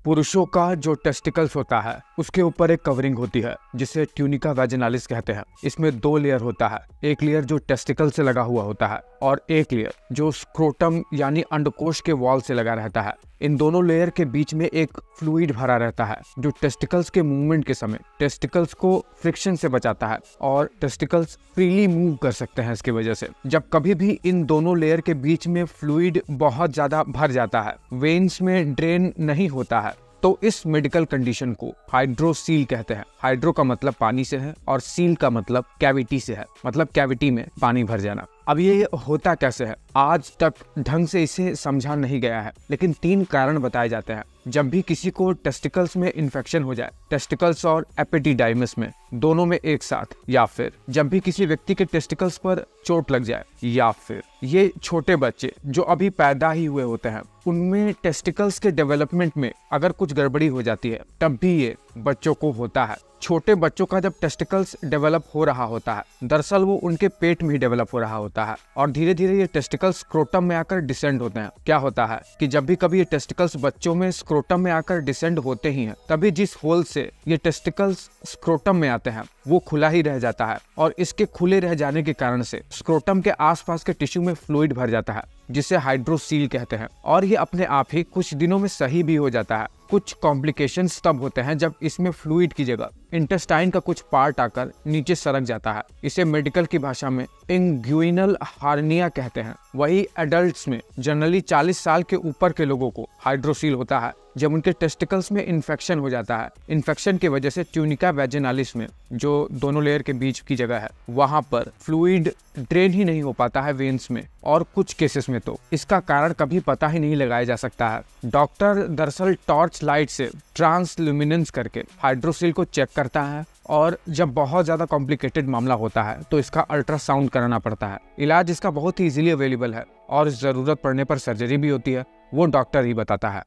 पुरुषों का जो टेस्टिकल्स होता है उसके ऊपर एक कवरिंग होती है जिसे ट्यूनिका वैजिनालिस कहते हैं। इसमें 2 लेयर होता है, एक लेयर जो टेस्टिकल से लगा हुआ होता है और एक लेयर जो स्क्रोटम यानी अंडकोश के वॉल से लगा रहता है। इन दोनों लेयर के बीच में एक फ्लूइड भरा रहता है जो टेस्टिकल्स के मूवमेंट के समय टेस्टिकल्स को फ्रिक्शन से बचाता है और टेस्टिकल्स फ्रीली मूव कर सकते हैं। इसकी वजह से जब कभी भी इन दोनों लेयर के बीच में फ्लूइड बहुत ज्यादा भर जाता है, वेन्स में ड्रेन नहीं होता है, तो इस मेडिकल कंडीशन को हाइड्रोसील कहते हैं। हाइड्रो का मतलब पानी से है और सील का मतलब कैविटी से है, मतलब कैविटी में पानी भर जाना। अब ये होता कैसे है, आज तक ढंग से इसे समझा नहीं गया है, लेकिन 3 कारण बताए जाते हैं। जब भी किसी को टेस्टिकल्स में इन्फेक्शन हो जाए, टेस्टिकल्स और एपिडिडाइमिस में दोनों में एक साथ, या फिर जब भी किसी व्यक्ति के टेस्टिकल्स पर चोट लग जाए, या फिर ये छोटे बच्चे जो अभी पैदा ही हुए होते हैं उनमें टेस्टिकल्स के डेवलपमेंट में अगर कुछ गड़बड़ी हो जाती है, तब भी ये बच्चों को होता है। छोटे बच्चों का जब टेस्टिकल्स डेवलप हो रहा होता है, दरअसल वो उनके पेट में ही डेवलप हो रहा होता है और धीरे धीरे ये टेस्टिकल्स स्क्रोटम में आकर डिसेंड होते हैं। क्या होता है कि जब भी कभी ये टेस्टिकल्स बच्चों में स्क्रोटम में आकर डिसेंड होते ही हैं, तभी जिस होल से ये टेस्टिकल्स स्क्रोटम में आते हैं वो खुला ही रह जाता है और इसके खुले रह जाने के कारण से स्क्रोटम के आसपास के टिश्यू में फ्लूइड भर जाता है जिसे हाइड्रोसील कहते हैं और ये अपने आप ही कुछ दिनों में सही भी हो जाता है। कुछ कॉम्प्लिकेशंस तब होते हैं जब इसमें फ्लूइड की जगह इंटेस्टाइन का कुछ पार्ट आकर नीचे सरक जाता है। इसे मेडिकल की भाषा में इंग्यूइनल हार्निया कहते हैं। वही एडल्ट्स में जनरली 40 साल के ऊपर के लोगों को हाइड्रोसील होता है जब उनके टेस्टिकल्स में इन्फेक्शन हो जाता है। इन्फेक्शन की वजह से ट्यूनिका वैजिनालिस में जो दोनों लेयर के बीच की जगह है वहां पर फ्लूइड ड्रेन ही नहीं हो पाता है वेन्स में, और कुछ केसेस में तो इसका कारण कभी पता ही नहीं लगाया जा सकता है। डॉक्टर दरअसल टॉर्च लाइट से ट्रांसल्यूमिनेंस करके हाइड्रोसील को चेक करता है और जब बहुत ज़्यादा कॉम्प्लिकेटेड मामला होता है तो इसका अल्ट्रासाउंड कराना पड़ता है। इलाज इसका बहुत ही इजीली अवेलेबल है और ज़रूरत पड़ने पर सर्जरी भी होती है, वो डॉक्टर ही बताता है।